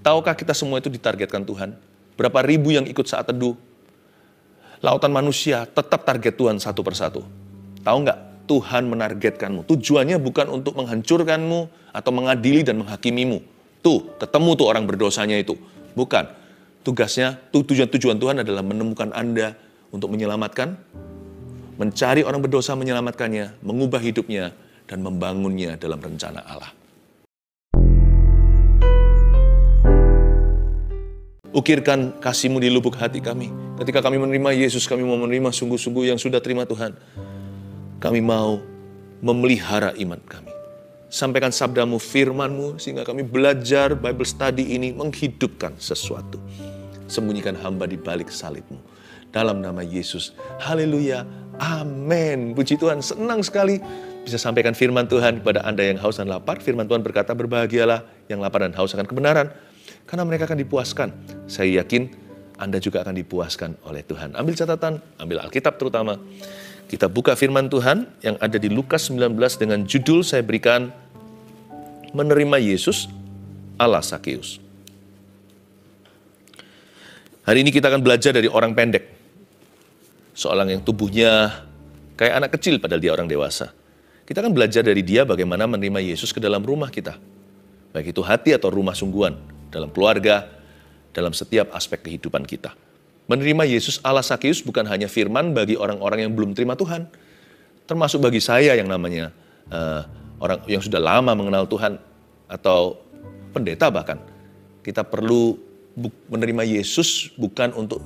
Tahukah kita semua itu ditargetkan Tuhan? Berapa ribu yang ikut saat teduh? Lautan manusia tetap target Tuhan satu persatu. Tahu nggak? Tuhan menargetkanmu. Tujuannya bukan untuk menghancurkanmu atau mengadili dan menghakimimu. Tuh, ketemu tuh orang berdosanya itu. Bukan. Tugasnya, tujuan Tuhan adalah menemukan Anda untuk menyelamatkan, mencari orang berdosa menyelamatkannya, mengubah hidupnya, dan membangunnya dalam rencana Allah. Ukirkan kasih-Mu di lubuk hati kami. Ketika kami menerima Yesus, kami mau menerima sungguh-sungguh yang sudah terima Tuhan. Kami mau memelihara iman kami. Sampaikan sabda-Mu, firman-Mu, sehingga kami belajar Bible study ini menghidupkan sesuatu. Sembunyikan hamba di balik salib-Mu. Dalam nama Yesus. Haleluya. Amin. Puji Tuhan, senang sekali bisa sampaikan firman Tuhan kepada Anda yang haus dan lapar. Firman Tuhan berkata, berbahagialah yang lapar dan haus akan kebenaran, karena mereka akan dipuaskan. Saya yakin Anda juga akan dipuaskan oleh Tuhan. Ambil catatan, ambil Alkitab terutama. Kita buka firman Tuhan yang ada di Lukas 19 dengan judul saya berikan, Menerima Yesus ala Sakeus. Hari ini kita akan belajar dari orang pendek. Seorang yang tubuhnya kayak anak kecil padahal dia orang dewasa. Kita akan belajar dari dia bagaimana menerima Yesus ke dalam rumah kita. Baik itu hati atau rumah sungguhan, dalam keluarga, dalam setiap aspek kehidupan kita. Menerima Yesus ala Sakeus bukan hanya firman bagi orang-orang yang belum terima Tuhan. Termasuk bagi saya yang namanya orang yang sudah lama mengenal Tuhan atau pendeta bahkan. Kita perlu menerima Yesus bukan untuk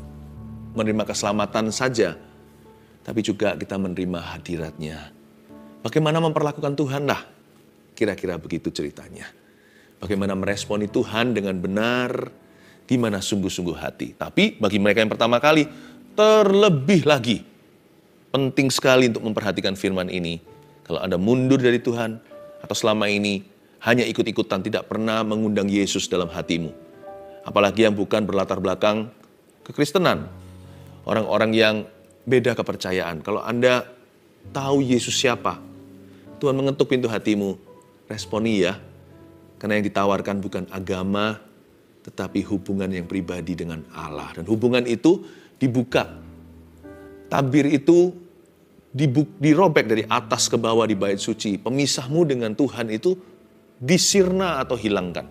menerima keselamatan saja, tapi juga kita menerima hadiratnya. Bagaimana memperlakukan Tuhan? Nah, kira-kira begitu ceritanya. Bagaimana meresponi Tuhan dengan benar, gimana sungguh-sungguh hati. Tapi bagi mereka yang pertama kali, terlebih lagi penting sekali untuk memperhatikan firman ini. Kalau Anda mundur dari Tuhan, atau selama ini hanya ikut-ikutan, tidak pernah mengundang Yesus dalam hatimu. Apalagi yang bukan berlatar belakang kekristenan. Orang-orang yang beda kepercayaan. Kalau Anda tahu Yesus siapa, Tuhan mengetuk pintu hatimu, responi ya. Karena yang ditawarkan bukan agama, tetapi hubungan yang pribadi dengan Allah. Dan hubungan itu dibuka. Tabir itu dirobek dari atas ke bawah di bait suci. Pemisahmu dengan Tuhan itu disirna atau hilangkan.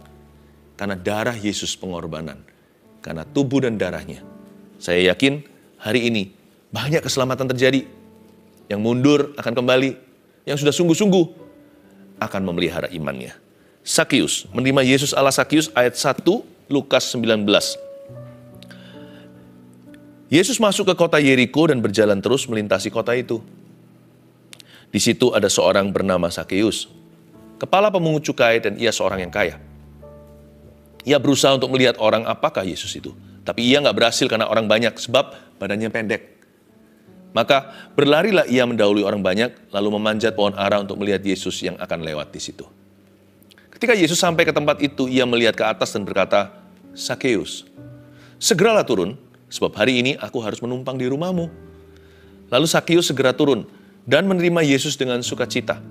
Karena darah Yesus pengorbanan. Karena tubuh dan darahnya. Saya yakin hari ini banyak keselamatan terjadi. Yang mundur akan kembali. Yang sudah sungguh-sungguh akan memelihara imannya. Sakeus, menerima Yesus ala Sakeus ayat 1 Lukas 19. Yesus masuk ke kota Yeriko dan berjalan terus melintasi kota itu. Di situ ada seorang bernama Sakeus, kepala pemungut cukai dan ia seorang yang kaya. Ia berusaha untuk melihat orang apakah Yesus itu. Tapi ia nggak berhasil karena orang banyak sebab badannya pendek. Maka berlarilah ia mendahului orang banyak lalu memanjat pohon ara untuk melihat Yesus yang akan lewat di situ. Ketika Yesus sampai ke tempat itu, ia melihat ke atas dan berkata, Sakeus, segeralah turun, sebab hari ini aku harus menumpang di rumahmu. Lalu Sakeus segera turun dan menerima Yesus dengan sukacita.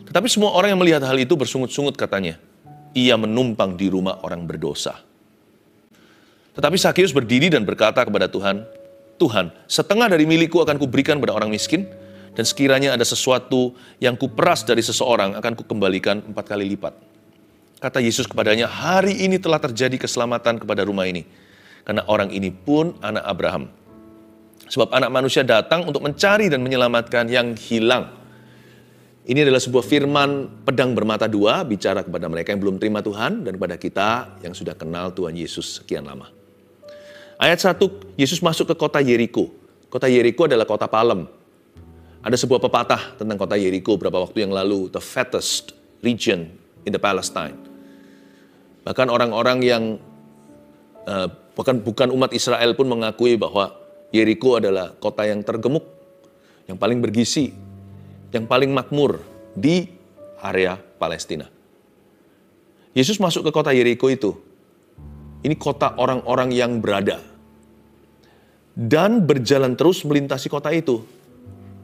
Tetapi semua orang yang melihat hal itu bersungut-sungut katanya, ia menumpang di rumah orang berdosa. Tetapi Sakeus berdiri dan berkata kepada Tuhan, Tuhan, setengah dari milikku akan kuberikan pada orang miskin, dan sekiranya ada sesuatu yang kuperas dari seseorang akan kukembalikan 4 kali lipat. Kata Yesus kepadanya, hari ini telah terjadi keselamatan kepada rumah ini. Karena orang ini pun anak Abraham. Sebab anak manusia datang untuk mencari dan menyelamatkan yang hilang. Ini adalah sebuah firman pedang bermata dua, bicara kepada mereka yang belum terima Tuhan, dan kepada kita yang sudah kenal Tuhan Yesus sekian lama. Ayat 1, Yesus masuk ke kota Yeriko. Kota Yeriko adalah kota palem. Ada sebuah pepatah tentang kota Yeriko beberapa waktu yang lalu, the fattest region in the Palestine. Bahkan orang-orang yang bukan umat Israel pun mengakui bahwa Yeriko adalah kota yang tergemuk, yang paling bergizi, yang paling makmur di area Palestina. Yesus masuk ke kota Yeriko itu. Ini kota orang-orang yang berada. Dan berjalan terus melintasi kota itu.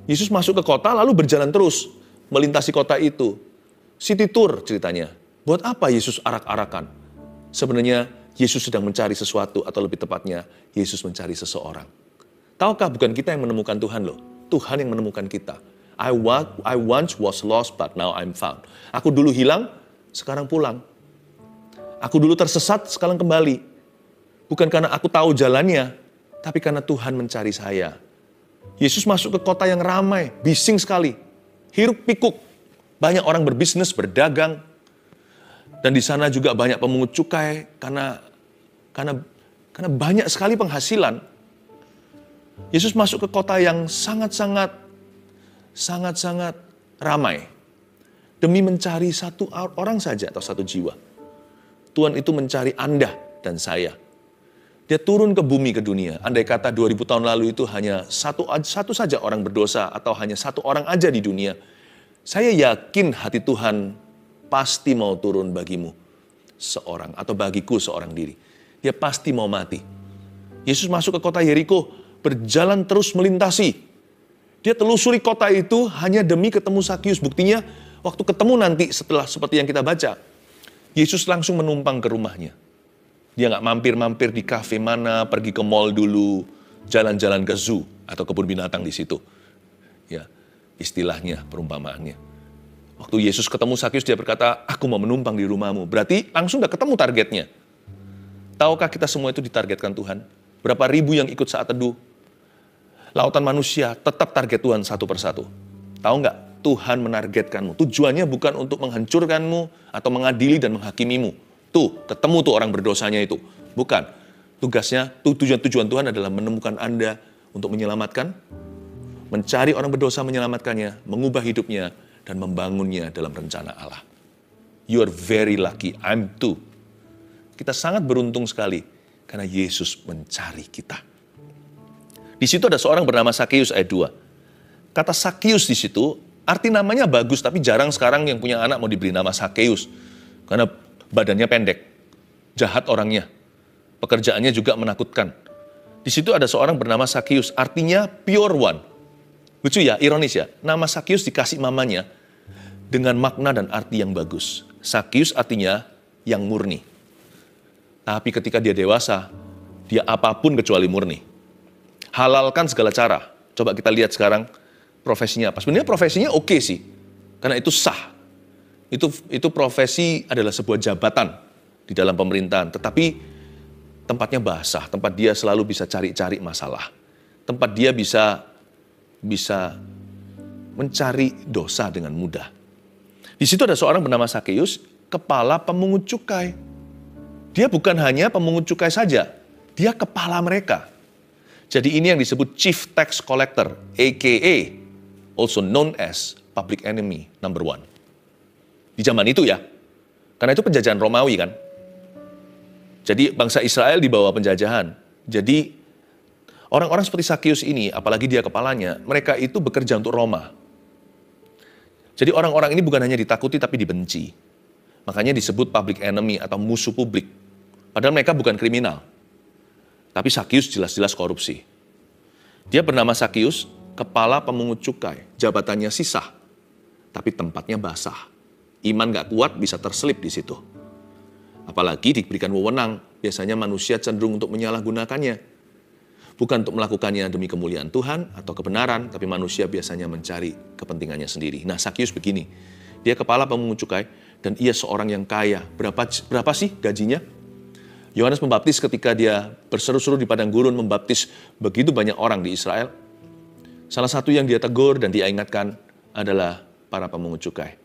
Yesus masuk ke kota lalu berjalan terus melintasi kota itu. City tour ceritanya. Buat apa Yesus arak-arakan? Sebenarnya Yesus sedang mencari sesuatu, atau lebih tepatnya, Yesus mencari seseorang. Tahukah bukan kita yang menemukan Tuhan loh, Tuhan yang menemukan kita. I once was lost, but now I'm found. Aku dulu hilang, sekarang pulang. Aku dulu tersesat, sekarang kembali. Bukan karena aku tahu jalannya, tapi karena Tuhan mencari saya. Yesus masuk ke kota yang ramai, bising sekali. Hiruk pikuk. Banyak orang berbisnis, berdagang. Dan di sana juga banyak pemungut cukai karena banyak sekali penghasilan. Yesus masuk ke kota yang sangat-sangat ramai. Demi mencari satu orang saja atau satu jiwa. Tuhan itu mencari Anda dan saya. Dia turun ke bumi, ke dunia. Andai kata 2000 tahun lalu itu hanya satu saja orang berdosa atau hanya satu orang aja di dunia. Saya yakin hati Tuhan pasti mau turun bagimu seorang atau bagiku seorang diri. Dia pasti mau mati. Yesus masuk ke kota Yeriko, berjalan terus melintasi. Dia telusuri kota itu hanya demi ketemu Sakius. Buktinya waktu ketemu nanti setelah seperti yang kita baca, Yesus langsung menumpang ke rumahnya. Dia nggak mampir-mampir di kafe mana, pergi ke mall dulu, jalan-jalan ke zoo atau kebun binatang di situ. Ya, istilahnya, perumpamaannya. Waktu Yesus ketemu Sakius, dia berkata, aku mau menumpang di rumahmu. Berarti langsung udah ketemu targetnya. Tahukah kita semua itu ditargetkan Tuhan? Berapa ribu yang ikut saat teduh? Lautan manusia tetap target Tuhan satu persatu. Tahu nggak? Tuhan menargetkanmu. Tujuannya bukan untuk menghancurkanmu atau mengadili dan menghakimimu. Tuh, ketemu tuh orang berdosanya itu. Bukan. Tugasnya, tujuan Tuhan adalah menemukan Anda untuk menyelamatkan, mencari orang berdosa menyelamatkannya, mengubah hidupnya, dan membangunnya dalam rencana Allah. You are very lucky, I'm too. Kita sangat beruntung sekali karena Yesus mencari kita. Di situ ada seorang bernama Sakius ayat 2. Kata Sakius di situ, arti namanya bagus, tapi jarang sekarang yang punya anak mau diberi nama Sakeus. Karena badannya pendek, jahat orangnya, pekerjaannya juga menakutkan. Di situ ada seorang bernama Sakius, artinya pure one. Lucu ya, ironis ya. Nama Sakius dikasih mamanya dengan makna dan arti yang bagus. Sakius artinya yang murni. Tapi ketika dia dewasa, dia apapun kecuali murni. Halalkan segala cara. Coba kita lihat sekarang profesinya apa. Sebenarnya profesinya oke sih, karena itu sah. Itu profesi adalah sebuah jabatan di dalam pemerintahan. Tetapi tempatnya basah, tempat dia selalu bisa cari-cari masalah. Tempat dia bisa mencari dosa dengan mudah. Di situ ada seorang bernama Sakeus, kepala pemungut cukai. Dia bukan hanya pemungut cukai saja, dia kepala mereka. Jadi ini yang disebut Chief Tax Collector, aka also known as Public Enemy number 1. Di zaman itu ya, karena itu penjajahan Romawi kan. Jadi bangsa Israel di bawah penjajahan. Jadi orang-orang seperti Sakeus ini, apalagi dia kepalanya, mereka itu bekerja untuk Roma. Jadi orang-orang ini bukan hanya ditakuti tapi dibenci. Makanya disebut public enemy atau musuh publik. Padahal mereka bukan kriminal. Tapi Sakeus jelas-jelas korupsi. Dia bernama Sakeus, kepala pemungut cukai. Jabatannya sisah, tapi tempatnya basah. Iman gak kuat bisa terselip di situ. Apalagi diberikan wewenang, biasanya manusia cenderung untuk menyalahgunakannya. Bukan untuk melakukannya demi kemuliaan Tuhan atau kebenaran, tapi manusia biasanya mencari kepentingannya sendiri. Nah, Sakeus begini, dia kepala pemungut cukai dan ia seorang yang kaya. Berapa sih gajinya? Yohanes Pembaptis ketika dia berseru-seru di padang gurun membaptis begitu banyak orang di Israel. Salah satu yang dia tegur dan dia ingatkan adalah para pemungut cukai.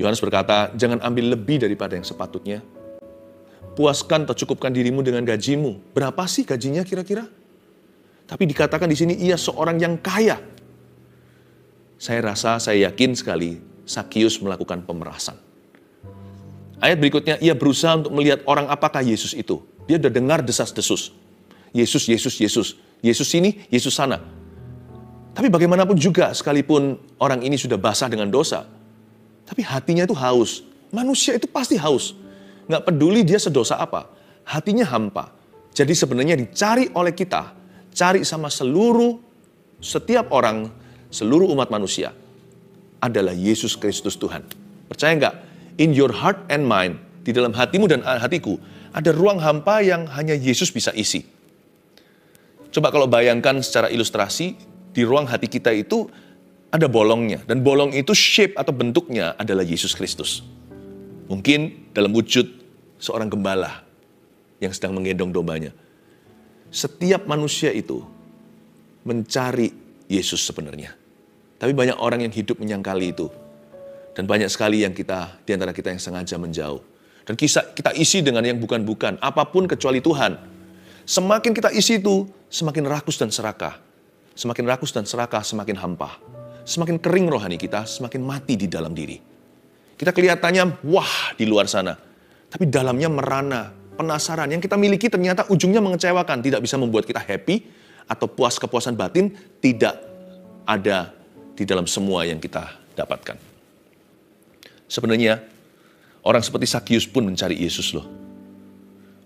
Yohanes berkata, jangan ambil lebih daripada yang sepatutnya. Puaskan atau cukupkan dirimu dengan gajimu. Berapa sih gajinya kira-kira? Tapi dikatakan di sini ia seorang yang kaya. Saya yakin sekali Sakeus melakukan pemerasan. Ayat berikutnya, ia berusaha untuk melihat orang apakah Yesus itu. Dia sudah dengar desas-desus. Yesus, Yesus, Yesus. Yesus sini, Yesus sana. Tapi bagaimanapun juga, sekalipun orang ini sudah basah dengan dosa, tapi hatinya itu haus. Manusia itu pasti haus. Nggak peduli dia sedosa apa. Hatinya hampa. Jadi sebenarnya dicari oleh kita. Cari sama setiap orang, seluruh umat manusia. Adalah Yesus Kristus Tuhan. Percaya nggak? In your heart and mind, di dalam hatimu dan hatiku, ada ruang hampa yang hanya Yesus bisa isi. Coba kalau bayangkan secara ilustrasi, di ruang hati kita itu ada bolongnya. Dan bolong itu shape atau bentuknya adalah Yesus Kristus. Mungkin dalam wujud seorang gembala yang sedang menggendong dombanya. Setiap manusia itu mencari Yesus sebenarnya. Tapi banyak orang yang hidup menyangkali itu. Dan banyak sekali yang di antara kita yang sengaja menjauh. Dan kita isi dengan yang bukan-bukan, apapun kecuali Tuhan. Semakin kita isi itu, semakin rakus dan serakah. Semakin rakus dan serakah, semakin hampa. Semakin kering rohani kita, semakin mati di dalam diri. Kita kelihatannya, wah di luar sana. Tapi dalamnya merana, penasaran. Yang kita miliki ternyata ujungnya mengecewakan. Tidak bisa membuat kita happy atau puas kepuasan batin. Tidak ada di dalam semua yang kita dapatkan. Sebenarnya, orang seperti Sakius pun mencari Yesus loh.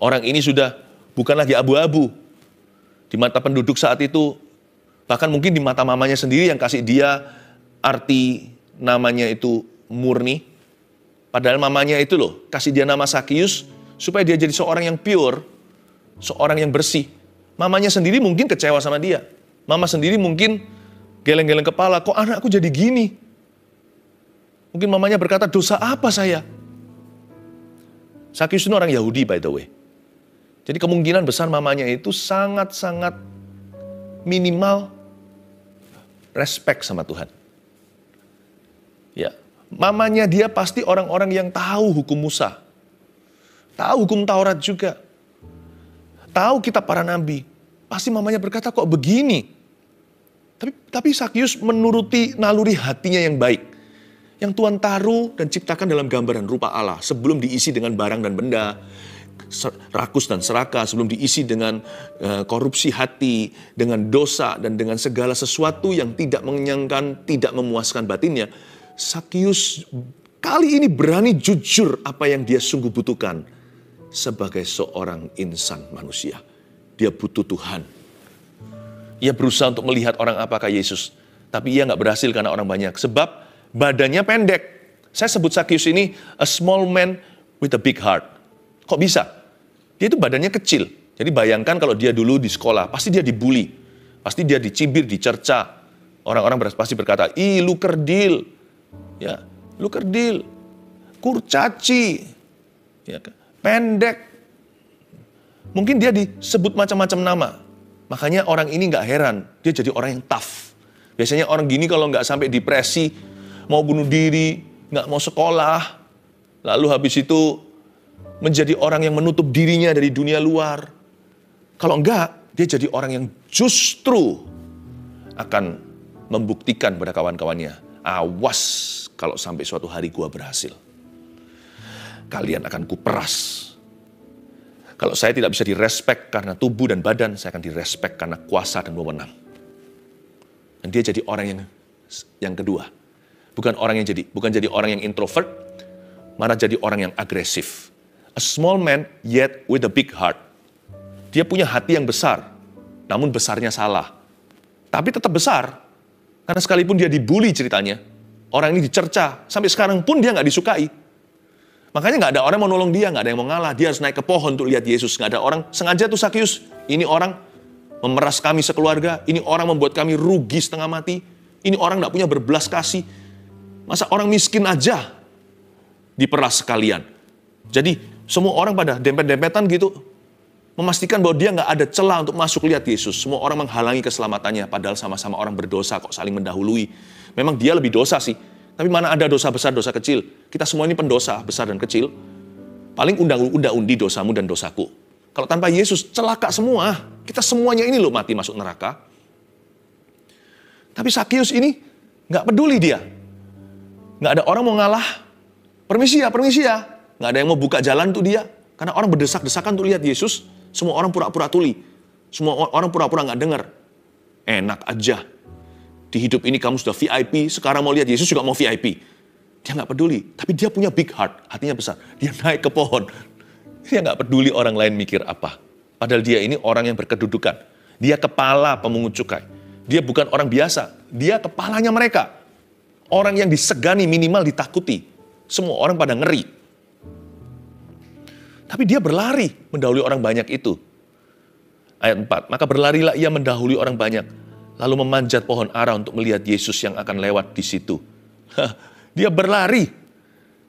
Orang ini sudah bukan lagi abu-abu. Di mata penduduk saat itu, bahkan mungkin di mata mamanya sendiri yang kasih dia arti namanya itu murni. Padahal mamanya itu loh, kasih dia nama Sakius supaya dia jadi seorang yang pure, seorang yang bersih. Mamanya sendiri mungkin kecewa sama dia. Mama sendiri mungkin geleng-geleng kepala, kok anakku jadi gini? Mungkin mamanya berkata, dosa apa saya? Sakius itu orang Yahudi by the way. Jadi kemungkinan besar mamanya itu sangat-sangat minimal respect sama Tuhan. Ya, mamanya dia pasti orang-orang yang tahu hukum Musa. Tahu hukum Taurat juga. Tahu kitab para nabi. Pasti mamanya berkata, kok begini? Tapi Sakius menuruti naluri hatinya yang baik. Yang Tuhan taruh dan ciptakan dalam gambar dan rupa Allah. Sebelum diisi dengan barang dan benda, rakus dan serakah, sebelum diisi dengan korupsi hati, dengan dosa, dan dengan segala sesuatu yang tidak mengenyangkan, tidak memuaskan batinnya. Sakius kali ini berani jujur apa yang dia sungguh butuhkan. Sebagai seorang insan manusia. Dia butuh Tuhan. Ia berusaha untuk melihat orang apakah Yesus. Tapi ia gak berhasil karena orang banyak. Sebab badannya pendek. Saya sebut Sakius ini a small man with a big heart. Kok bisa? Dia itu badannya kecil. Jadi bayangkan kalau dia dulu di sekolah, pasti dia dibully. Pasti dia dicibir, dicerca. Orang-orang pasti berkata, ih lu kerdil. Ya, lu kerdil. Kurcaci. Ya, pendek. Mungkin dia disebut macam-macam nama. Makanya orang ini gak heran. Dia jadi orang yang tough. Biasanya orang gini kalau gak sampai depresi, mau bunuh diri, gak mau sekolah, lalu habis itu menjadi orang yang menutup dirinya dari dunia luar. Kalau enggak, dia jadi orang yang justru akan membuktikan pada kawan-kawannya, awas kalau sampai suatu hari gua berhasil. Kalian akan kuperas. Kalau saya tidak bisa direspek karena tubuh dan badan, saya akan direspek karena kuasa dan wewenang. Dan dia jadi orang yang kedua. Bukan jadi orang yang introvert, malah jadi orang yang agresif. A small man yet with a big heart. Dia punya hati yang besar, namun besarnya salah. Tapi tetap besar, karena sekalipun dia dibully ceritanya, orang ini dicerca, sampai sekarang pun dia nggak disukai. Makanya nggak ada orang mau nolong dia, nggak ada yang mau ngalah. Dia harus naik ke pohon untuk lihat Yesus. Nggak ada orang, sengaja tuh Sakius, ini orang memeras kami sekeluarga, ini orang membuat kami rugi setengah mati, ini orang nggak punya berbelas kasih. Masa orang miskin aja diperas sekalian. Jadi semua orang pada dempet-dempetan gitu, memastikan bahwa dia nggak ada celah untuk masuk lihat Yesus. Semua orang menghalangi keselamatannya, padahal sama-sama orang berdosa kok saling mendahului. Memang dia lebih dosa sih, tapi mana ada dosa besar, dosa kecil. Kita semua ini pendosa, besar dan kecil. Paling unda-undi dosamu dan dosaku. Kalau tanpa Yesus, celaka semua. Kita semuanya ini loh mati masuk neraka. Tapi Sakius ini nggak peduli dia. Nggak ada orang mau ngalah. Permisi ya. Nggak ada yang mau buka jalan untuk dia. Karena orang berdesak-desakan untuk lihat Yesus. Semua orang pura-pura tuli. Semua orang pura-pura nggak dengar. Enak aja. Di hidup ini kamu sudah VIP. Sekarang mau lihat Yesus juga mau VIP. Dia nggak peduli. Tapi dia punya big heart. Hatinya besar. Dia naik ke pohon. Dia nggak peduli orang lain mikir apa. Padahal dia ini orang yang berkedudukan. Dia kepala pemungut cukai. Dia bukan orang biasa. Dia kepalanya mereka. Orang yang disegani, minimal ditakuti. Semua orang pada ngeri. Tapi dia berlari mendahului orang banyak itu. Ayat 4, maka berlarilah ia mendahului orang banyak, lalu memanjat pohon ara untuk melihat Yesus yang akan lewat di situ. Dia berlari.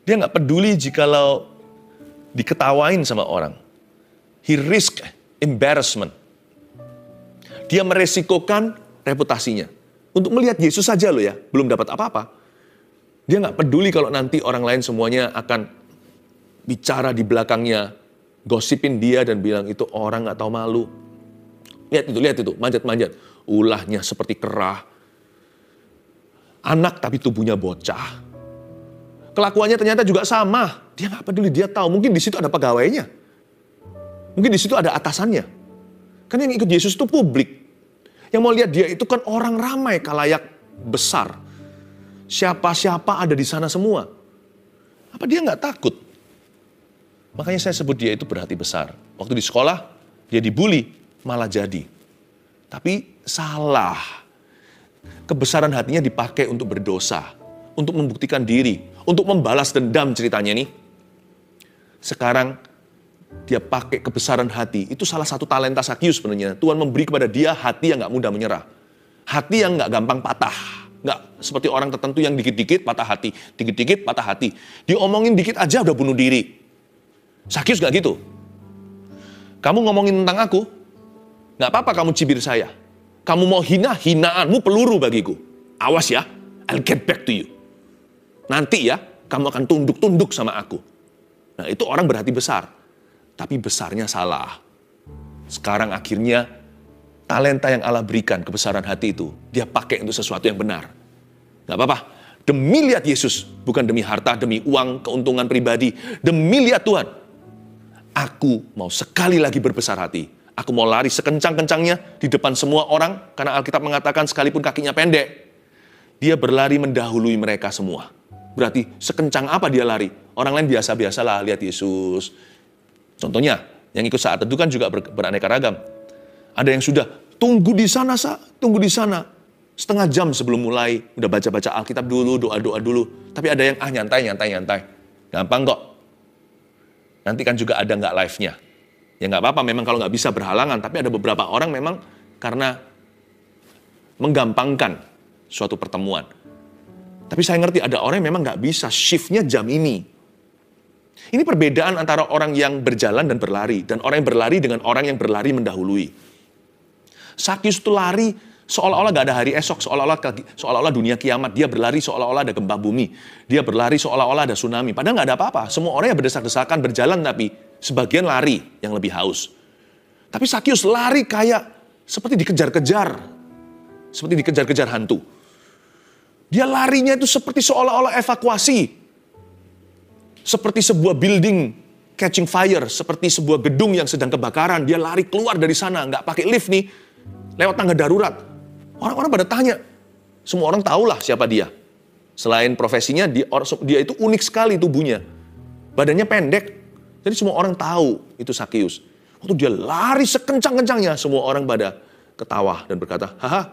Dia nggak peduli jikalau diketawain sama orang. He risk embarrassment. Dia meresikokan reputasinya. Untuk melihat Yesus saja loh ya, belum dapat apa-apa. Dia nggak peduli kalau nanti orang lain semuanya akan bicara di belakangnya, gosipin dia dan bilang itu orang nggak tahu malu. Lihat itu, manjat-manjat. Ulahnya seperti kera. Anak tapi tubuhnya bocah. Kelakuannya ternyata juga sama. Dia nggak peduli, dia tahu. Mungkin di situ ada pegawainya. Mungkin di situ ada atasannya. Kan yang ikut Yesus itu publik. Yang mau lihat dia itu kan orang ramai, kalayak besar. Siapa-siapa ada di sana semua. Apa dia nggak takut? Makanya saya sebut dia itu berhati besar. Waktu di sekolah, dia dibully, malah jadi. Tapi salah. Kebesaran hatinya dipakai untuk berdosa. Untuk membuktikan diri. Untuk membalas dendam ceritanya nih. Sekarang, dia pakai kebesaran hati. Itu salah satu talenta Sakius sebenarnya. Tuhan memberi kepada dia hati yang gak mudah menyerah. Hati yang gak gampang patah. Gak seperti orang tertentu yang dikit-dikit patah hati. Dikit-dikit patah hati. Diomongin dikit aja udah bunuh diri. Sakius gak gitu. Kamu ngomongin tentang aku, gak apa-apa kamu cibir saya. Kamu mau hina, hinaanmu peluru bagiku. Awas ya, I'll get back to you. Nanti ya, kamu akan tunduk-tunduk sama aku. Nah itu orang berhati besar. Tapi besarnya salah. Sekarang akhirnya talenta yang Allah berikan, kebesaran hati itu, dia pakai untuk sesuatu yang benar. Gak apa-apa. Demi lihat Yesus, bukan demi harta, demi uang, keuntungan pribadi. Demi lihat Tuhan. Aku mau sekali lagi berbesar hati. Aku mau lari sekencang-kencangnya di depan semua orang, karena Alkitab mengatakan sekalipun kakinya pendek, dia berlari mendahului mereka semua. Berarti sekencang apa dia lari? Orang lain biasa-biasa lah lihat Yesus. Contohnya, yang ikut saat teduh kan juga beraneka ragam. Ada yang sudah tunggu di sana, tunggu di sana. Setengah jam sebelum mulai, udah baca-baca Alkitab dulu, doa-doa dulu. Tapi ada yang nyantai. Gampang kok. Nanti kan juga ada nggak live-nya. Ya nggak apa-apa, memang kalau nggak bisa berhalangan. Tapi ada beberapa orang memang karena menggampangkan suatu pertemuan. Tapi saya ngerti ada orang yang memang nggak bisa, shift-nya jam ini. Ini perbedaan antara orang yang berjalan dan berlari. Dan orang yang berlari dengan orang yang berlari mendahului. Sakius itu lari seolah-olah gak ada hari esok. Seolah-olah dunia kiamat. Dia berlari seolah-olah ada gempa bumi. Dia berlari seolah-olah ada tsunami. Padahal gak ada apa-apa. Semua orang yang berdesak-desakan berjalan, tapi sebagian lari yang lebih haus. Tapi Sakius lari kayak seperti dikejar-kejar. Seperti dikejar-kejar hantu. Dia larinya itu seperti seolah-olah evakuasi. Seperti sebuah building catching fire, seperti sebuah gedung yang sedang kebakaran. Dia lari keluar dari sana, nggak pakai lift nih, lewat tangga darurat. Orang-orang pada tanya, semua orang tahulah siapa dia. Selain profesinya, dia itu unik sekali tubuhnya. Badannya pendek, jadi semua orang tahu itu Sakius. Waktu dia lari sekencang-kencangnya, semua orang pada ketawa dan berkata, haha,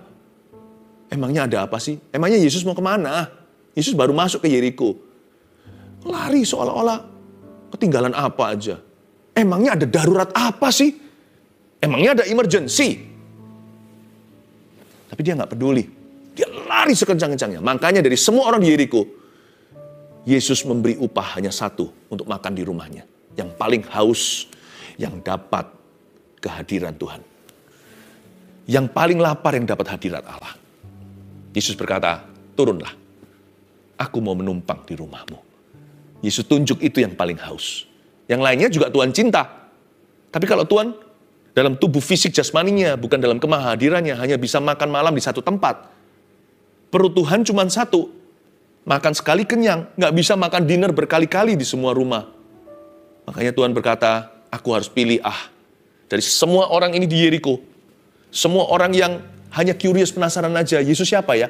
emangnya ada apa sih? Emangnya Yesus mau kemana? Yesus baru masuk ke Yeriko. Lari seolah-olah ketinggalan apa aja. Emangnya ada darurat apa sih? Emangnya ada emergency? Tapi dia nggak peduli. Dia lari sekencang-kencangnya. Makanya dari semua orang di Yeriko, Yesus memberi upah hanya satu untuk makan di rumahnya. Yang paling haus, yang dapat kehadiran Tuhan. Yang paling lapar yang dapat hadirat Allah. Yesus berkata, turunlah. Aku mau menumpang di rumahmu. Yesus tunjuk itu yang paling haus. Yang lainnya juga Tuhan cinta. Tapi kalau Tuhan dalam tubuh fisik jasmaninya, bukan dalam kemahadirannya, hanya bisa makan malam di satu tempat. Perut Tuhan cuma satu. Makan sekali kenyang, nggak bisa makan dinner berkali-kali di semua rumah. Makanya Tuhan berkata, aku harus pilih dari semua orang ini di Yeriko. Semua orang yang hanya curious, penasaran aja, Yesus siapa ya?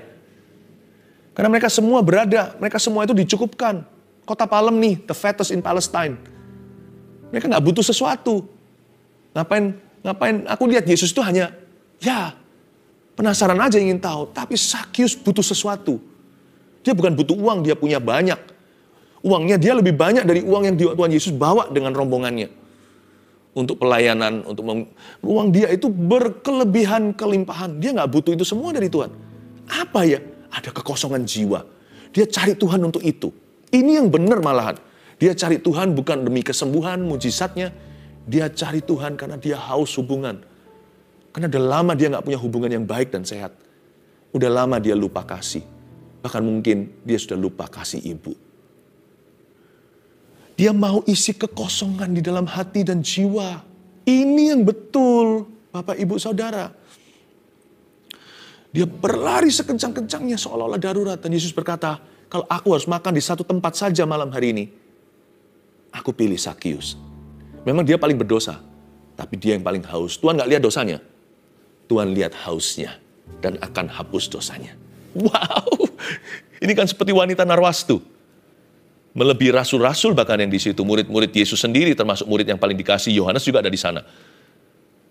Karena mereka semua mereka semua itu dicukupkan. Kota Palem nih, the fattest in Palestine. Mereka nggak butuh sesuatu. Ngapain? Aku lihat Yesus itu hanya, penasaran aja ingin tahu. Tapi Sakius butuh sesuatu. Dia bukan butuh uang, dia punya banyak. Uangnya dia lebih banyak dari uang yang Tuhan Yesus bawa dengan rombongannya. untuk pelayanan, ruang dia itu berkelebihan kelimpahan. Dia nggak butuh itu semua dari Tuhan. Apa ya? Ada kekosongan jiwa. Dia cari Tuhan untuk itu. Ini yang benar malahan. Dia cari Tuhan bukan demi kesembuhan, mujizatnya. Dia cari Tuhan karena dia haus hubungan. Karena udah lama dia nggak punya hubungan yang baik dan sehat. Udah lama dia lupa kasih. Bahkan mungkin dia sudah lupa kasih ibu. Dia mau isi kekosongan di dalam hati dan jiwa. Ini yang betul, Bapak, Ibu, Saudara. Dia berlari sekencang-kencangnya seolah-olah darurat. Dan Yesus berkata, kalau aku harus makan di satu tempat saja malam hari ini, aku pilih Sakius. Memang dia paling berdosa, tapi dia yang paling haus. Tuhan gak lihat dosanya, Tuhan lihat hausnya dan akan hapus dosanya. Wow, ini kan seperti wanita Narwastu. Melebihi rasul-rasul bahkan yang di situ. Murid-murid Yesus sendiri termasuk murid yang paling dikasih. Yohanes juga ada di sana.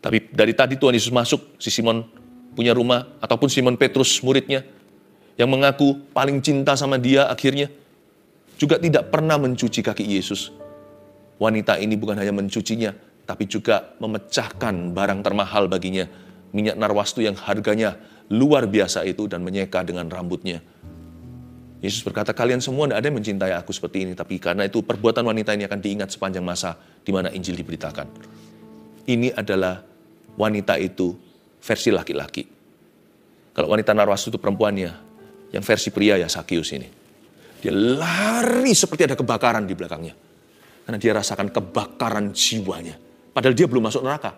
Tapi dari tadi Tuhan Yesus masuk, si Simon punya rumah, ataupun Simon Petrus muridnya, yang mengaku paling cinta sama dia akhirnya, juga tidak pernah mencuci kaki Yesus. Wanita ini bukan hanya mencucinya, tapi juga memecahkan barang termahal baginya. Minyak narwastu yang harganya luar biasa itu dan menyeka dengan rambutnya. Yesus berkata, kalian semua tidak ada yang mencintai aku seperti ini, tapi karena itu perbuatan wanita ini akan diingat sepanjang masa di mana Injil diberitakan. Ini adalah wanita itu versi laki-laki. Kalau wanita Narwastu itu perempuannya, yang versi pria ya Sakius ini. Dia lari seperti ada kebakaran di belakangnya. Karena dia rasakan kebakaran jiwanya. Padahal dia belum masuk neraka.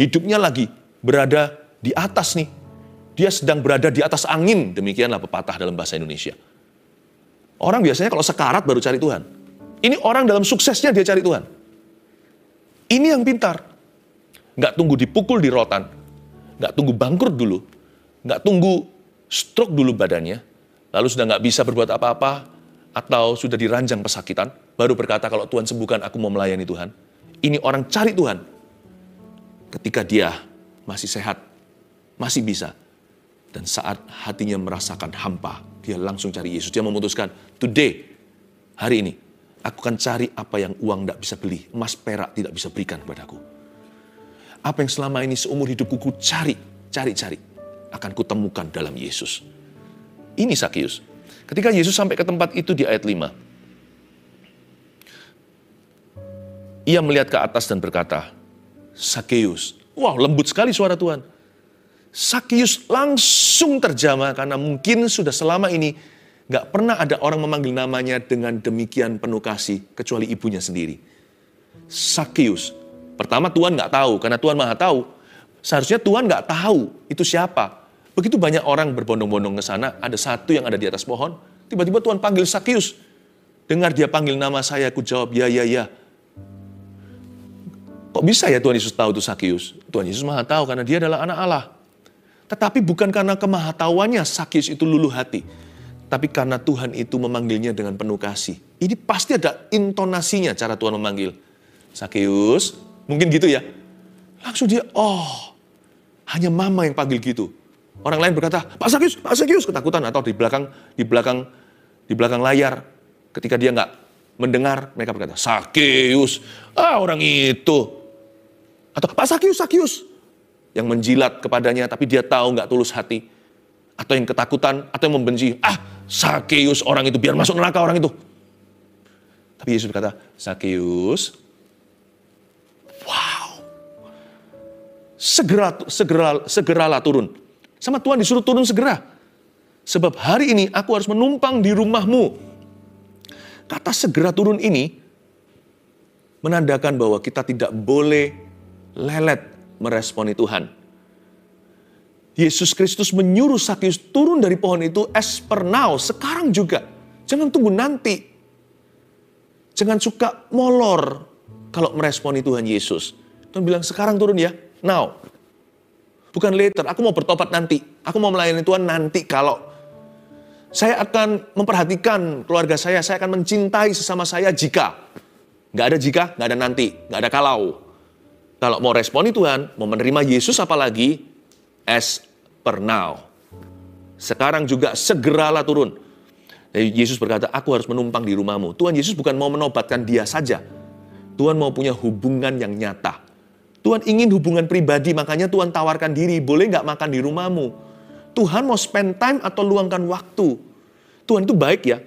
Hidupnya lagi berada di atas nih. Dia sedang berada di atas angin. Demikianlah pepatah dalam bahasa Indonesia. Orang biasanya kalau sekarat baru cari Tuhan. Ini orang dalam suksesnya dia cari Tuhan. Ini yang pintar. Nggak tunggu dipukul di rotan. Nggak tunggu bangkrut dulu. Nggak tunggu stroke dulu badannya. Lalu sudah nggak bisa berbuat apa-apa. Atau sudah diranjang pesakitan. Baru berkata, kalau Tuhan sembuhkan, aku mau melayani Tuhan. Ini orang cari Tuhan. Ketika dia masih sehat. Masih bisa. Dan saat hatinya merasakan hampa. Dia langsung cari Yesus. Dia memutuskan, today, hari ini, aku akan cari apa yang uang tidak bisa beli. Emas perak tidak bisa berikan kepadaku. Apa yang selama ini seumur hidupku ku cari. Akan kutemukan dalam Yesus. Ini Sakius. Ketika Yesus sampai ke tempat itu di ayat 5. Ia melihat ke atas dan berkata, Sakius. Wow, lembut sekali suara Tuhan. Sakius langsung terjamah karena mungkin sudah selama ini gak pernah ada orang memanggil namanya dengan demikian penuh kasih kecuali ibunya sendiri. Sakius. Pertama Tuhan gak tahu karena Tuhan Maha tahu. Seharusnya Tuhan gak tahu itu siapa. Begitu banyak orang berbondong-bondong ke sana, ada satu yang ada di atas pohon, tiba-tiba Tuhan panggil Sakius. Dengar dia panggil nama saya, aku jawab ya. Kok bisa ya Tuhan Yesus tahu itu Sakius? Tuhan Yesus Maha tahu karena dia adalah anak Allah. Tetapi bukan karena kemahatauannya Sakius itu luluh hati. Tapi karena Tuhan itu memanggilnya dengan penuh kasih. Ini pasti ada intonasinya cara Tuhan memanggil. Sakius, mungkin gitu ya. Langsung dia, hanya mama yang panggil gitu. Orang lain berkata, Pak Sakius, ketakutan. Atau di belakang layar. Ketika dia nggak mendengar, mereka berkata, Sakius, orang itu. Atau Pak Sakius. Yang menjilat kepadanya, tapi dia tahu nggak tulus hati. Atau yang ketakutan, atau yang membenci. Sakius orang itu, biar masuk neraka orang itu. Tapi Yesus berkata, Sakius, wow. Segeralah turun. Sama Tuhan disuruh turun segera. Sebab hari ini aku harus menumpang di rumahmu. Kata segera turun ini menandakan bahwa kita tidak boleh lelet meresponi Tuhan. Yesus Kristus menyuruh Sakius turun dari pohon itu as per now, sekarang juga. Jangan tunggu nanti. Jangan suka molor kalau meresponi Tuhan Yesus. Tuhan bilang sekarang turun ya, now. Bukan later, aku mau bertobat nanti. Aku mau melayani Tuhan nanti kalau. Saya akan memperhatikan keluarga saya akan mencintai sesama saya jika. Nggak ada jika, nggak ada nanti, nggak ada kalau. Kalau mau responi Tuhan, mau menerima Yesus apalagi, as per now. Sekarang juga segeralah turun. Yesus berkata, aku harus menumpang di rumahmu. Tuhan Yesus bukan mau menobatkan dia saja. Tuhan mau punya hubungan yang nyata. Tuhan ingin hubungan pribadi, makanya Tuhan tawarkan diri, boleh nggak makan di rumahmu? Tuhan mau spend time atau luangkan waktu. Tuhan itu baik ya.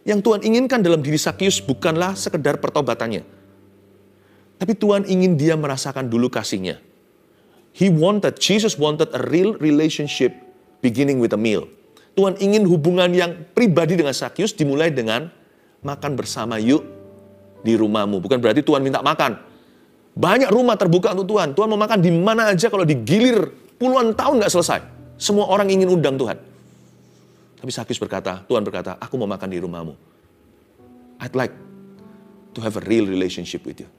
Yang Tuhan inginkan dalam diri Sakius bukanlah sekedar pertobatannya. Tapi Tuhan ingin dia merasakan dulu kasihnya. Jesus wanted a real relationship beginning with a meal. Tuhan ingin hubungan yang pribadi dengan Sakius dimulai dengan makan bersama yuk di rumahmu. Bukan berarti Tuhan minta makan. Banyak rumah terbuka untuk Tuhan. Tuhan mau makan di mana aja, kalau digilir puluhan tahun nggak selesai. Semua orang ingin undang Tuhan. Tapi Sakius berkata, Tuhan berkata, aku mau makan di rumahmu. I'd like to have a real relationship with you.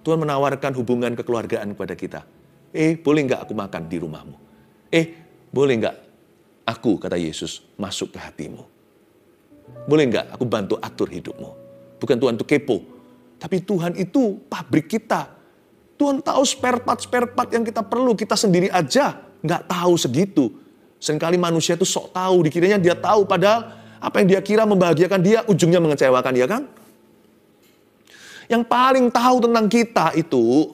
Tuhan menawarkan hubungan kekeluargaan kepada kita. Boleh nggak aku makan di rumahmu? Boleh nggak aku, kata Yesus, masuk ke hatimu? Boleh nggak aku bantu atur hidupmu? Bukan Tuhan itu kepo. Tapi Tuhan itu pabrik kita. Tuhan tahu spare part yang kita perlu. Kita sendiri aja nggak tahu segitu. Seringkali manusia itu sok tahu. Dikiranya dia tahu, padahal apa yang dia kira membahagiakan dia, ujungnya mengecewakan dia kan? Yang paling tahu tentang kita itu,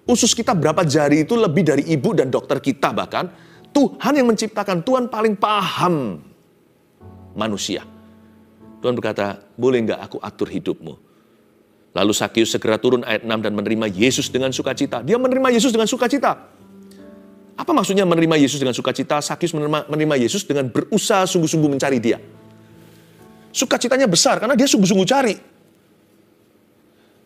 usus kita berapa jari itu lebih dari ibu dan dokter kita bahkan. Tuhan yang menciptakan, Tuhan paling paham manusia. Tuhan berkata, boleh nggak aku atur hidupmu? Lalu Sakius segera turun ayat 6 dan menerima Yesus dengan sukacita. Dia menerima Yesus dengan sukacita. Apa maksudnya menerima Yesus dengan sukacita? Sakius menerima Yesus dengan berusaha sungguh-sungguh mencari dia. Sukacitanya besar karena dia sungguh-sungguh cari.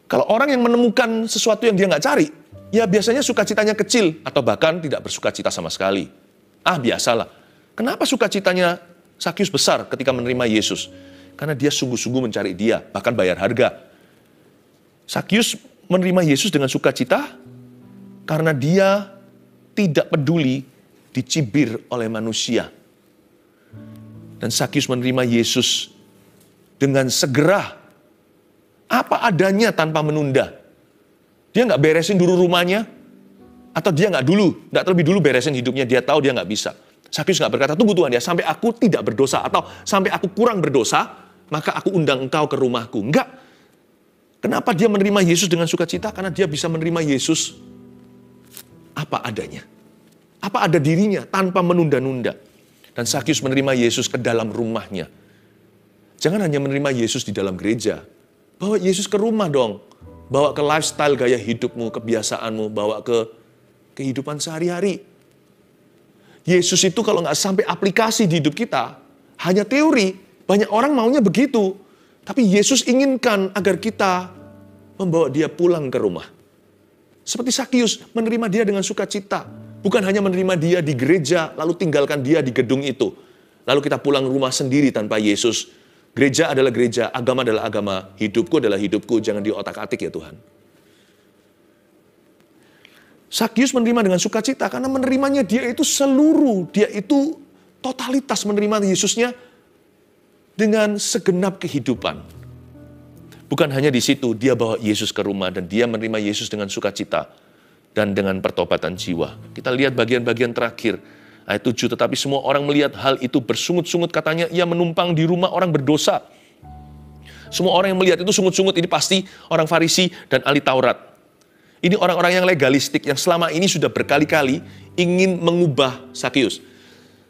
Kalau orang yang menemukan sesuatu yang dia nggak cari, ya biasanya sukacitanya kecil atau bahkan tidak bersukacita sama sekali. Biasalah. Kenapa sukacitanya Sakius besar ketika menerima Yesus? Karena dia sungguh-sungguh mencari dia, bahkan bayar harga. Sakius menerima Yesus dengan sukacita karena dia tidak peduli dicibir oleh manusia. Dan Sakius menerima Yesus dengan segera, apa adanya tanpa menunda. Dia nggak beresin dulu rumahnya, atau dia nggak terlebih dulu beresin hidupnya. Dia tahu dia nggak bisa. Sakius nggak berkata, tunggu Tuhan ya, sampai aku tidak berdosa, atau sampai aku kurang berdosa, maka aku undang engkau ke rumahku. Enggak. Kenapa dia menerima Yesus dengan sukacita? Karena dia bisa menerima Yesus apa adanya. Apa ada dirinya tanpa menunda-nunda. Dan Sakius menerima Yesus ke dalam rumahnya. Jangan hanya menerima Yesus di dalam gereja. Bawa Yesus ke rumah dong. Bawa ke lifestyle gaya hidupmu, kebiasaanmu. Bawa ke kehidupan sehari-hari. Yesus itu kalau nggak sampai aplikasi di hidup kita, hanya teori. Banyak orang maunya begitu. Tapi Yesus inginkan agar kita membawa dia pulang ke rumah. Seperti Sakius menerima dia dengan sukacita. Bukan hanya menerima dia di gereja, lalu tinggalkan dia di gedung itu. Lalu kita pulang rumah sendiri tanpa Yesus. Gereja adalah gereja, agama adalah agama, hidupku adalah hidupku, jangan diotak-atik ya Tuhan. Sakius menerima dengan sukacita karena menerimanya dia itu seluruh, dia itu totalitas menerima Yesusnya dengan segenap kehidupan. Bukan hanya di situ, dia bawa Yesus ke rumah dan dia menerima Yesus dengan sukacita dan dengan pertobatan jiwa. Kita lihat bagian-bagian terakhir, ayat 7, tetapi semua orang melihat hal itu bersungut-sungut, katanya ia menumpang di rumah orang berdosa. Semua orang yang melihat itu sungut-sungut, ini pasti orang Farisi dan ahli Taurat. Ini orang-orang yang legalistik, yang selama ini sudah berkali-kali ingin mengubah Sakius.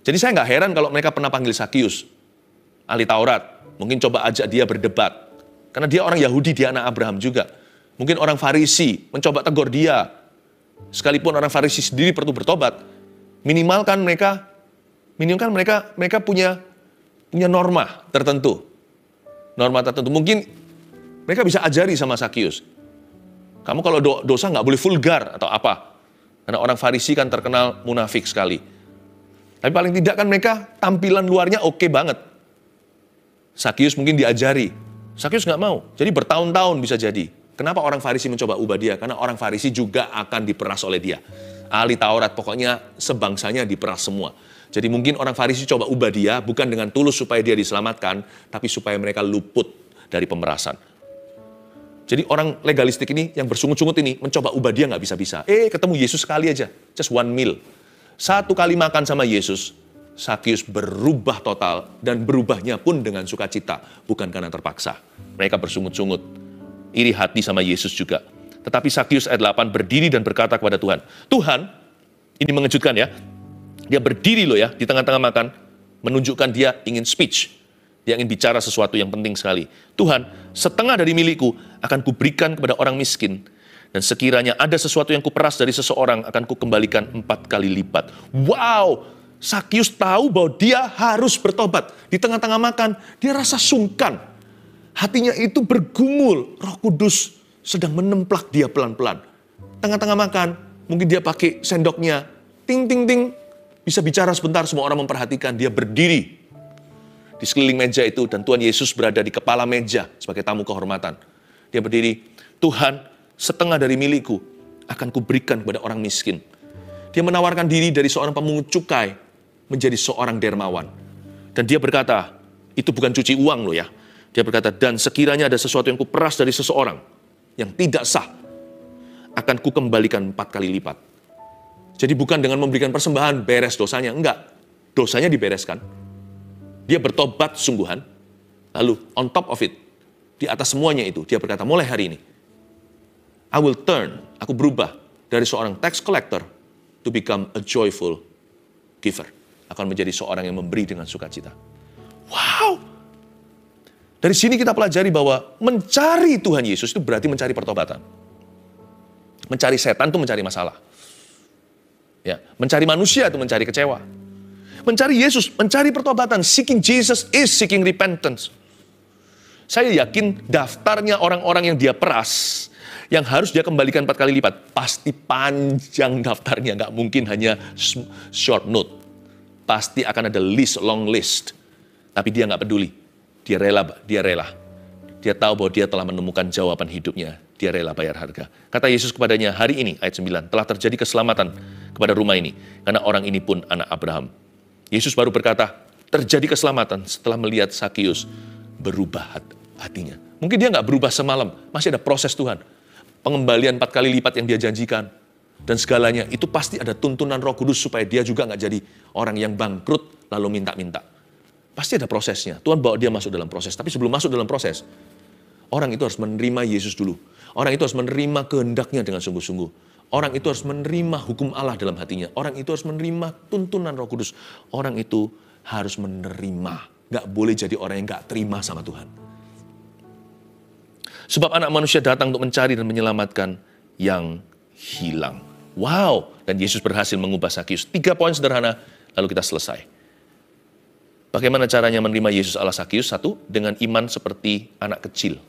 Jadi saya nggak heran kalau mereka pernah panggil Sakius. Ahli Taurat, mungkin coba ajak dia berdebat. Karena dia orang Yahudi, dia anak Abraham juga. Mungkin orang Farisi mencoba tegur dia. Sekalipun orang Farisi sendiri perlu bertobat, minimalkan mereka punya norma tertentu. Norma tertentu. Mungkin mereka bisa ajari sama Sakius. Kamu kalau dosa nggak boleh vulgar atau apa. Karena orang Farisi kan terkenal munafik sekali. Tapi paling tidak kan mereka tampilan luarnya oke banget. Sakius mungkin diajari. Sakius nggak mau. Jadi bertahun-tahun bisa jadi. Kenapa orang Farisi mencoba ubah dia? Karena orang Farisi juga akan diperas oleh dia. Ahli Taurat, pokoknya sebangsanya diperas semua. Jadi mungkin orang Farisi coba ubah dia, bukan dengan tulus supaya dia diselamatkan, tapi supaya mereka luput dari pemerasan. Jadi orang legalistik ini, yang bersungut-sungut ini, mencoba ubah dia nggak bisa-bisa. Ketemu Yesus sekali aja, just one meal. Satu kali makan sama Yesus, Sakius berubah total, dan berubahnya pun dengan sukacita, bukan karena terpaksa. Mereka bersungut-sungut, iri hati sama Yesus juga. Tetapi Sakius ayat 8 berdiri dan berkata kepada Tuhan, Tuhan, ini mengejutkan ya, dia berdiri loh ya di tengah-tengah makan, menunjukkan dia ingin speech. Dia ingin bicara sesuatu yang penting sekali. Tuhan, setengah dari milikku akan kuberikan kepada orang miskin. Dan sekiranya ada sesuatu yang kuperas dari seseorang, akan kukembalikan 4 kali lipat. Wow, Sakius tahu bahwa dia harus bertobat. Di tengah-tengah makan, dia rasa sungkan. Hatinya itu bergumul. Roh Kudus sedang menemplak dia pelan-pelan. Tengah-tengah makan, mungkin dia pakai sendoknya. Ting, ting, ting. Bisa bicara sebentar, semua orang memperhatikan. Dia berdiri di sekeliling meja itu, dan Tuhan Yesus berada di kepala meja sebagai tamu kehormatan. Dia berdiri, Tuhan, setengah dari milikku akan kuberikan kepada orang miskin. Dia menawarkan diri dari seorang pemungut cukai menjadi seorang dermawan. Dan dia berkata, itu bukan cuci uang loh ya. Dia berkata, dan sekiranya ada sesuatu yang kuperas dari seseorang yang tidak sah, akan kukembalikan 4 kali lipat. Jadi bukan dengan memberikan persembahan beres dosanya, enggak. Dosanya dibereskan. Dia bertobat sungguhan, lalu on top of it, di atas semuanya itu, dia berkata, mulai hari ini, I will turn, aku berubah dari seorang tax collector to become a joyful giver. Akan menjadi seorang yang memberi dengan sukacita. Wow! Dari sini kita pelajari bahwa mencari Tuhan Yesus itu berarti mencari pertobatan. Mencari setan itu mencari masalah. Ya, mencari manusia itu mencari kecewa. Mencari Yesus, mencari pertobatan. Seeking Jesus is seeking repentance. Saya yakin daftarnya orang-orang yang dia peras, yang harus dia kembalikan 4 kali lipat, pasti panjang daftarnya. Nggak mungkin hanya short note. Pasti akan ada list, long list. Tapi dia nggak peduli. Dia rela. Dia tahu bahwa dia telah menemukan jawaban hidupnya. Dia rela bayar harga. Kata Yesus kepadanya, hari ini, ayat 9, telah terjadi keselamatan kepada rumah ini. Karena orang ini pun anak Abraham. Yesus baru berkata, terjadi keselamatan setelah melihat Sakius berubah hatinya. Mungkin dia nggak berubah semalam, masih ada proses Tuhan. Pengembalian 4 kali lipat yang dia janjikan. Dan segalanya, itu pasti ada tuntunan Roh Kudus supaya dia juga nggak jadi orang yang bangkrut lalu minta-minta. Pasti ada prosesnya. Tuhan bawa dia masuk dalam proses. Tapi sebelum masuk dalam proses, orang itu harus menerima Yesus dulu. Orang itu harus menerima kehendaknya dengan sungguh-sungguh. Orang itu harus menerima hukum Allah dalam hatinya. Orang itu harus menerima tuntunan Roh Kudus. Orang itu harus menerima. Gak boleh jadi orang yang gak terima sama Tuhan. Sebab anak manusia datang untuk mencari dan menyelamatkan yang hilang. Wow, dan Yesus berhasil mengubah Sakius. 3 poin sederhana, lalu kita selesai. Bagaimana caranya menerima Yesus ala Sakius? 1, dengan iman seperti anak kecil.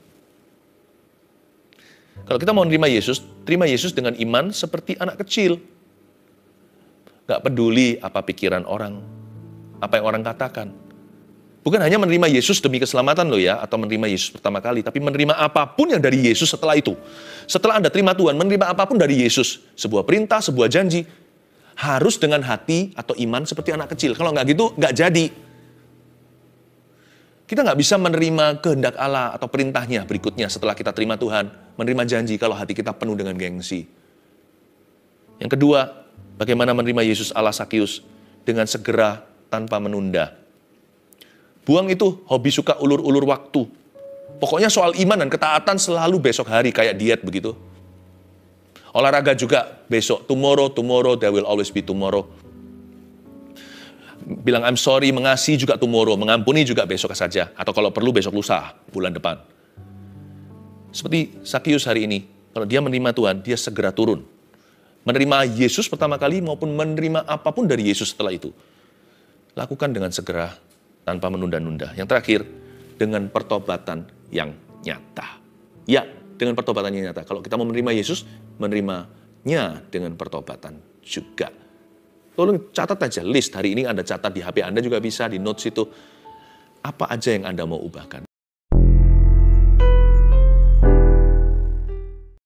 Kalau kita mau menerima Yesus, terima Yesus dengan iman seperti anak kecil. Gak peduli apa pikiran orang, apa yang orang katakan. Bukan hanya menerima Yesus demi keselamatan loh ya, atau menerima Yesus pertama kali, tapi menerima apapun yang dari Yesus setelah itu. Setelah Anda terima Tuhan, menerima apapun dari Yesus. Sebuah perintah, sebuah janji. Harus dengan hati atau iman seperti anak kecil. Kalau nggak gitu, nggak jadi. Kita nggak bisa menerima kehendak Allah atau perintahnya berikutnya setelah kita terima Tuhan. Menerima janji kalau hati kita penuh dengan gengsi. Yang kedua, bagaimana menerima Yesus ala Sakius? Dengan segera tanpa menunda. Buang itu hobi suka ulur-ulur waktu. Pokoknya soal iman dan ketaatan selalu besok hari kayak diet begitu. Olahraga juga besok, tomorrow, there will always be tomorrow. Bilang I'm sorry, mengasihi juga tomorrow, mengampuni juga besok saja. Atau kalau perlu besok lusa, bulan depan. Seperti Sakius hari ini, kalau dia menerima Tuhan, dia segera turun. Menerima Yesus pertama kali maupun menerima apapun dari Yesus setelah itu. Lakukan dengan segera, tanpa menunda-nunda. Yang terakhir, dengan pertobatan yang nyata. Ya, dengan pertobatan yang nyata. Kalau kita mau menerima Yesus, menerimanya dengan pertobatan juga. Tolong catat aja list. Hari ini Anda catat di HP Anda juga bisa, di notes itu. Apa aja yang Anda mau ubahkan.